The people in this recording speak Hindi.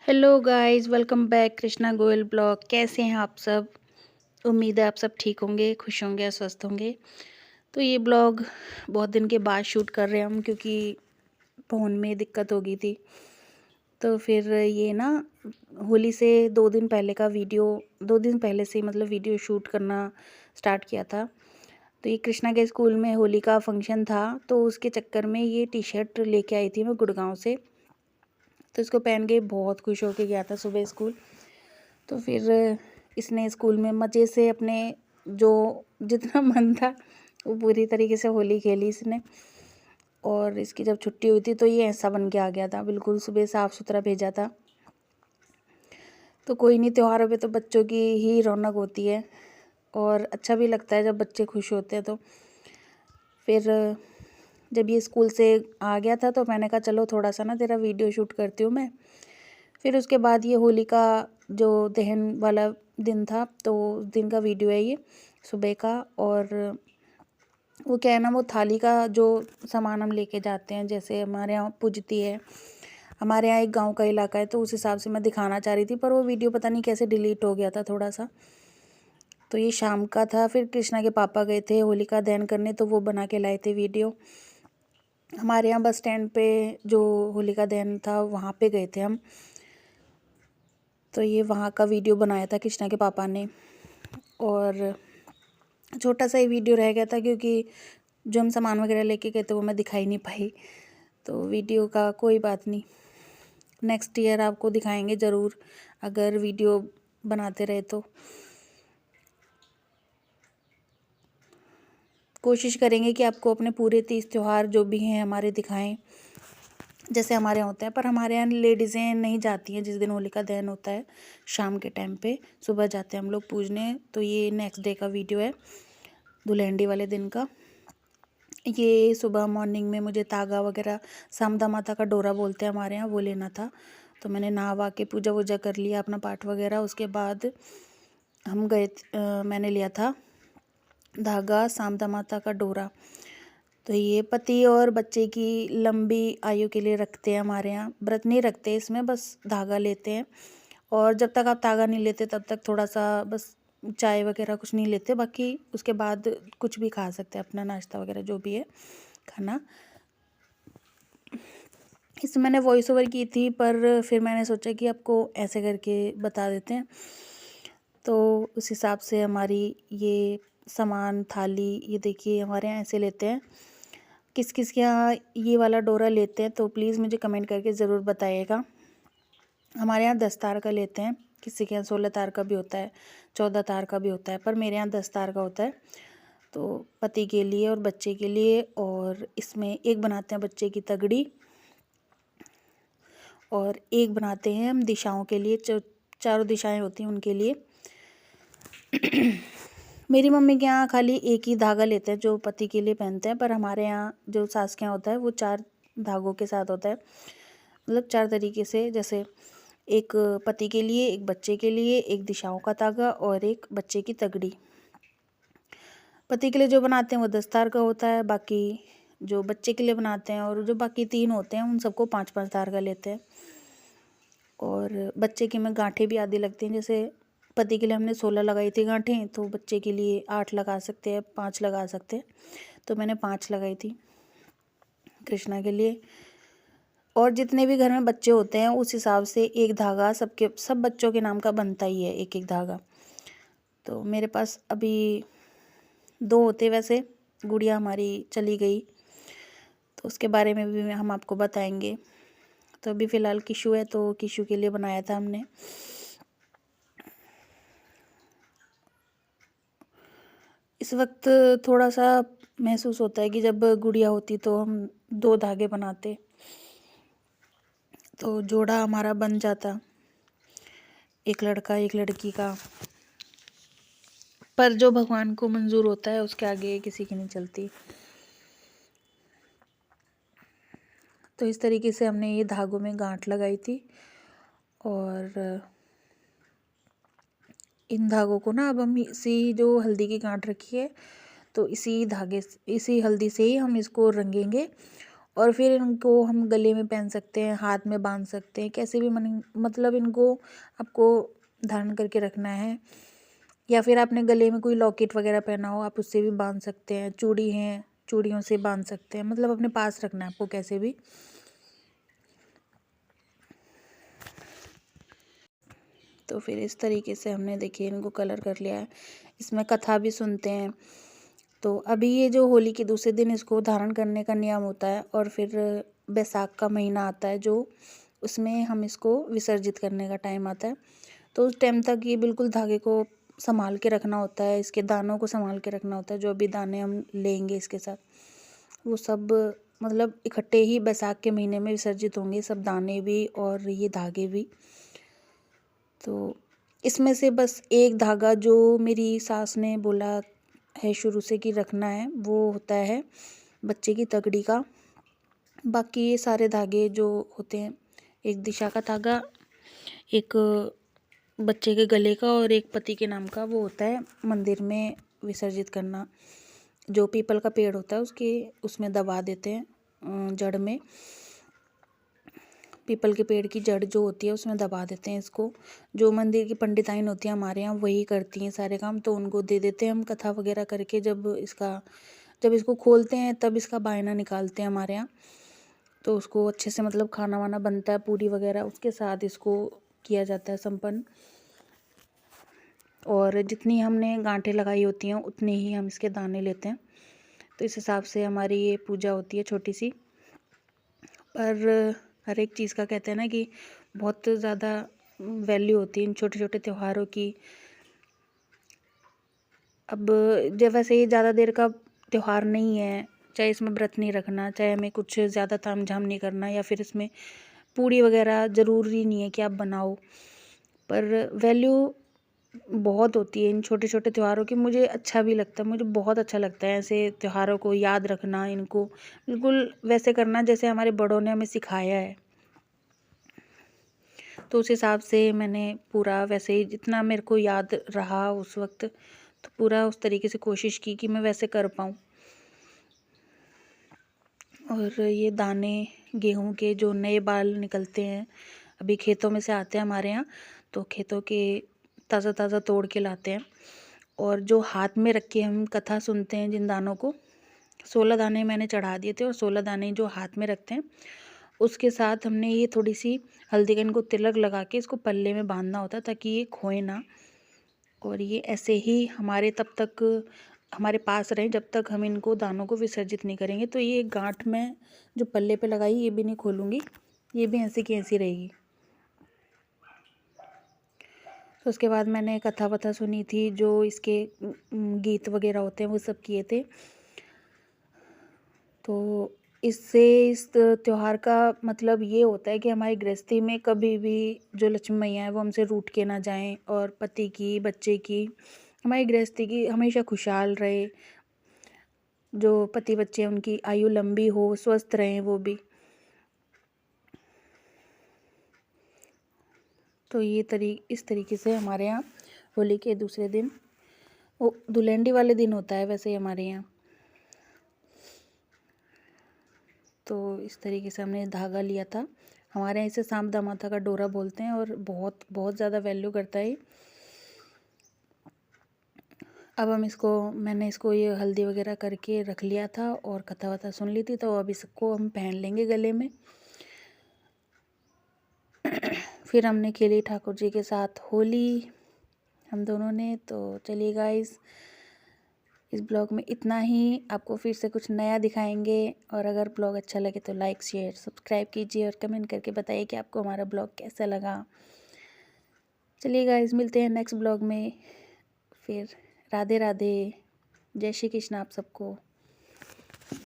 Hello guys, welcome back Krishna Goyal blog. कैसे हैं आप सब? उम्मीद है आप सब ठीक होंगे, खुश होंगे और स्वस्थ होंगे। तो ये ब्लॉग बहुत दिन के बाद शूट कर रहे हैं हम, क्योंकि फ़ोन में दिक्कत हो गई थी। तो फिर ये ना होली से 2 दिन पहले का वीडियो, 2 दिन पहले से मतलब वीडियो शूट करना स्टार्ट किया था। तो ये कृष्णा के स्कूल में होली का फंक्शन था, तो उसके चक्कर में ये टी शर्ट लेके आई थी मैं गुड़गांव से। तो इसको पहन के बहुत खुश होके गया था सुबह स्कूल। तो फिर इसने स्कूल में मज़े से अपने जो जितना मन था वो पूरी तरीके से होली खेली इसने। और इसकी जब छुट्टी हुई थी तो ये ऐसा बन के आ गया था, बिल्कुल सुबह साफ़ सुथरा भेजा था। तो कोई नहीं, त्योहारों पे तो बच्चों की ही रौनक होती है और अच्छा भी लगता है जब बच्चे खुश होते हैं। तो फिर जब ये स्कूल से आ गया था तो मैंने कहा चलो थोड़ा सा ना तेरा वीडियो शूट करती हूँ मैं। फिर उसके बाद ये होली का जो दहन वाला दिन था, तो उस दिन का वीडियो है ये सुबह का। और वो क्या है ना, वो थाली का जो सामान हम लेके जाते हैं, जैसे हमारे यहाँ पूजती है, हमारे यहाँ एक गांव का इलाका है, तो उस हिसाब से मैं दिखाना चाह रही थी, पर वो वीडियो पता नहीं कैसे डिलीट हो गया था थोड़ा सा। तो ये शाम का था। फिर कृष्णा के पापा गए थे होलिका दहन करने, तो वो बना के लाए थे वीडियो। हमारे यहाँ बस स्टैंड पे जो होलिका दहन था वहाँ पे गए थे हम। तो ये वहाँ का वीडियो बनाया था कृष्णा के पापा ने। और छोटा सा ही वीडियो रह गया था, क्योंकि जो हम सामान वगैरह लेके गए थे वो मैं दिखाई नहीं पाई। तो वीडियो का कोई बात नहीं, नेक्स्ट ईयर आपको दिखाएंगे ज़रूर, अगर वीडियो बनाते रहे तो। कोशिश करेंगे कि आपको अपने पूरे 30 त्यौहार जो भी हैं हमारे दिखाएं, जैसे हमारे यहाँ होता है। पर हमारे यहाँ लेडीज़ें नहीं जाती हैं जिस दिन होलिका दहन होता है, शाम के टाइम पे। सुबह जाते हैं हम लोग पूजने। तो ये नेक्स्ट डे का वीडियो है, दुल्हनडी वाले दिन का। ये सुबह मॉर्निंग में मुझे तागा वगैरह, सामदा माता का डोरा बोलते हैं हमारे यहाँ, वो लेना था। तो मैंने नहा वा के पूजा वूजा कर लिया, अपना पाठ वगैरह। उसके बाद हम गए, मैंने लिया था धागा, सामदा माता का डोरा। तो ये पति और बच्चे की लंबी आयु के लिए रखते हैं हमारे यहाँ। व्रत नहीं रखते इसमें, बस धागा लेते हैं। और जब तक आप धागा नहीं लेते तब तक थोड़ा सा बस चाय वगैरह कुछ नहीं लेते, बाकी उसके बाद कुछ भी खा सकते हैं, अपना नाश्ता वगैरह जो भी है खाना। इसमें मैंने वॉइस ओवर की थी, पर फिर मैंने सोचा कि आपको ऐसे करके बता देते हैं। तो उस हिसाब से हमारी ये सामान थाली, ये देखिए हमारे यहाँ ऐसे लेते हैं। किस किस के यहाँ ये वाला डोरा लेते हैं तो प्लीज़ मुझे कमेंट करके ज़रूर बताइएगा। हमारे यहाँ 10 तार का लेते हैं, किसी के यहाँ 16 तार का भी होता है, 14 तार का भी होता है, पर मेरे यहाँ 10 तार का होता है। तो पति के लिए और बच्चे के लिए। और इसमें एक बनाते हैं बच्चे की तगड़ी, और एक बनाते हैं हम दिशाओं के लिए, जो चारों दिशाएं होती हैं उनके लिए। मेरी मम्मी के यहाँ खाली एक ही धागा लेते हैं जो पति के लिए पहनते हैं, पर हमारे यहाँ जो सास के यहाँ होता है वो 4 धागों के साथ होता है, मतलब 4 तरीके से। जैसे एक पति के लिए, एक बच्चे के लिए, एक दिशाओं का धागा और एक बच्चे की तगड़ी। पति के लिए जो बनाते हैं वो 10 तार का होता है, बाकी जो बच्चे के लिए बनाते हैं और जो बाकी 3 होते हैं उन सबको 5-5 तार का लेते हैं। और बच्चे की में गांठें भी आधी लगती हैं, जैसे पति के लिए हमने 16 लगाई थी गांठें, तो बच्चे के लिए 8 लगा सकते हैं, 5 लगा सकते हैं। तो मैंने 5 लगाई थी कृष्णा के लिए। और जितने भी घर में बच्चे होते हैं उस हिसाब से एक धागा सब बच्चों के नाम का बनता ही है, एक एक धागा। तो मेरे पास अभी 2 होते, वैसे गुड़िया हमारी चली गई तो उसके बारे में भी हम आपको बताएंगे। तो अभी फ़िलहाल किशु है, तो किशु के लिए बनाया था हमने। इस वक्त थोड़ा सा महसूस होता है कि जब गुड़िया होती तो हम 2 धागे बनाते तो जोड़ा हमारा बन जाता, एक लड़का एक लड़की का। पर जो भगवान को मंजूर होता है उसके आगे किसी की नहीं चलती। तो इस तरीके से हमने ये धागों में गांठ लगाई थी। और इन धागों को ना अब हम इसी जो हल्दी की गांठ रखी है, तो इसी धागे, इसी हल्दी से ही हम इसको रंगेंगे और फिर इनको हम गले में पहन सकते हैं, हाथ में बांध सकते हैं, कैसे भी मतलब इनको आपको धारण करके रखना है। या फिर आपने गले में कोई लॉकेट वगैरह पहना हो, आप उससे भी बांध सकते हैं। चूड़ी हैं, चूड़ियों से बांध सकते हैं, मतलब अपने पास रखना है आपको कैसे भी। तो फिर इस तरीके से हमने देखिए इनको कलर कर लिया है। इसमें कथा भी सुनते हैं। तो अभी ये जो होली के दूसरे दिन इसको धारण करने का नियम होता है, और फिर बैसाख का महीना आता है जो उसमें हम इसको विसर्जित करने का टाइम आता है। तो उस टाइम तक ये बिल्कुल धागे को संभाल के रखना होता है, इसके दानों को संभाल के रखना होता है। जो भी दाने हम लेंगे इसके साथ, वो सब मतलब इकट्ठे ही बैसाख के महीने में विसर्जित होंगे, सब दाने भी और ये धागे भी। तो इसमें से बस एक धागा जो मेरी सास ने बोला है शुरू से कि रखना है, वो होता है बच्चे की तगड़ी का। बाकी ये सारे धागे जो होते हैं, एक दिशा का धागा, एक बच्चे के गले का, और एक पति के नाम का, वो होता है मंदिर में विसर्जित करना। जो पीपल का पेड़ होता है उसके उसमें दबा देते हैं, जड़ में, पीपल के पेड़ की जड़ जो होती है उसमें दबा देते हैं इसको। जो मंदिर की पंडिताइन होती हैं हमारे यहाँ, वही करती हैं सारे काम, तो उनको दे देते हैं हम कथा वगैरह करके। जब इसको खोलते हैं तब इसका बायना निकालते हैं हमारे यहाँ। तो उसको अच्छे से मतलब खाना वाना बनता है, पूरी वगैरह उसके साथ इसको किया जाता है संपन्न। और जितनी हमने गांठें लगाई होती हैं उतने ही हम इसके दाने लेते हैं। तो इस हिसाब से हमारी ये पूजा होती है छोटी सी। पर हर एक चीज़ का कहते हैं ना कि बहुत ज़्यादा वैल्यू होती है इन छोटे छोटे त्योहारों की। अब जब वैसे ये ज़्यादा देर का त्यौहार नहीं है, चाहे इसमें व्रत नहीं रखना, चाहे हमें कुछ ज़्यादा ताम झाम नहीं करना, या फिर इसमें पूड़ी वगैरह ज़रूरी नहीं है कि आप बनाओ, पर वैल्यू बहुत होती है इन छोटे छोटे त्योहारों की। मुझे अच्छा भी लगता है, मुझे बहुत अच्छा लगता है ऐसे त्योहारों को याद रखना, इनको बिल्कुल वैसे करना जैसे हमारे बड़ों ने हमें सिखाया है। तो उस हिसाब से मैंने पूरा वैसे ही जितना मेरे को याद रहा उस वक्त, तो पूरा उस तरीके से कोशिश की कि मैं वैसे कर पाऊँ। और ये दाने गेहूं के जो नए बाल निकलते हैं, अभी खेतों में से आते हैं हमारे यहाँ, तो खेतों के ताज़ा ताज़ा तोड़ के लाते हैं। और जो हाथ में रख के हम कथा सुनते हैं जिन दानों को, 16 दाने मैंने चढ़ा दिए थे, और 16 दाने जो हाथ में रखते हैं उसके साथ हमने ये थोड़ी सी हल्दी का इनको तिलक लगा के इसको पल्ले में बांधना होता है ताकि ये खोए ना। और ये ऐसे ही हमारे तब तक हमारे पास रहें जब तक हम इनको दानों को विसर्जित नहीं करेंगे। तो ये गांठ में जो पल्ले पे लगाई ये भी नहीं खोलूँगी, ये भी ऐसी की ऐसी रहेगी। तो उसके बाद मैंने कथा वथा सुनी थी, जो इसके गीत वगैरह होते हैं वो सब किए थे। तो इससे इस त्योहार का मतलब ये होता है कि हमारी गृहस्थी में कभी भी जो लक्ष्मी मैया है वो हमसे रूठ के ना जाएं, और पति की, बच्चे की, हमारी गृहस्थी की हमेशा खुशहाल रहे। जो पति बच्चे हैं उनकी आयु लंबी हो, स्वस्थ रहें वो भी। तो इस तरीके से हमारे यहाँ होली के दूसरे दिन, वो धुलेंडी वाले दिन होता है वैसे ही हमारे यहाँ। तो इस तरीके से हमने धागा लिया था। हमारे यहाँ इसे सांप माता का डोरा बोलते हैं, और बहुत बहुत ज़्यादा वैल्यू करता है। अब मैंने इसको ये हल्दी वगैरह करके रख लिया था और कथा वथा सुन ली थी, तो अब इसको हम पहन लेंगे गले में। फिर हमने खेली ठाकुर जी के साथ होली हम दोनों ने। तो चलिए गाइस, इस ब्लॉग में इतना ही। आपको फिर से कुछ नया दिखाएंगे, और अगर ब्लॉग अच्छा लगे तो लाइक शेयर सब्सक्राइब कीजिए, और कमेंट करके बताइए कि आपको हमारा ब्लॉग कैसा लगा। चलिए गाइस, मिलते हैं नेक्स्ट ब्लॉग में। फिर राधे राधे, जय श्री कृष्ण आप सबको।